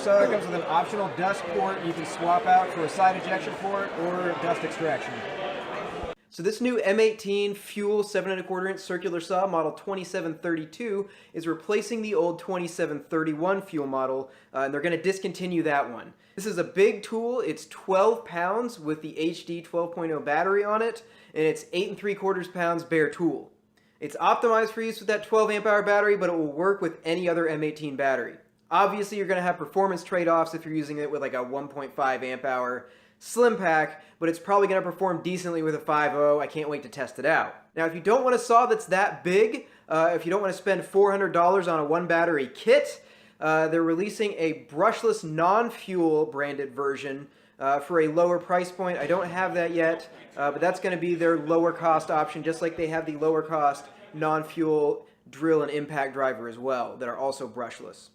saw it comes with an optional dust port you can swap out for a side ejection port or dust extraction. So this new M18 fuel 7¼ inch circular saw model 2732 is replacing the old 2731 fuel model, and they're going to discontinue that one. This is a big tool. It's 12 pounds with the HD 12.0 battery on it, and it's 8¾ pounds bare tool. It's optimized for use with that 12 amp hour battery, but it will work with any other M18 battery. Obviously, you're going to have performance trade-offs if you're using it with like a 1.5 amp hour slim pack, but it's probably going to perform decently with a 5.0. I can't wait to test it out. Now, if you don't want a saw that's that big, if you don't want to spend $400 on a one battery kit, they're releasing a brushless non-fuel branded version for a lower price point. I don't have that yet, but that's going to be their lower cost option, just like they have the lower cost non-fuel drill and impact driver as well that are also brushless.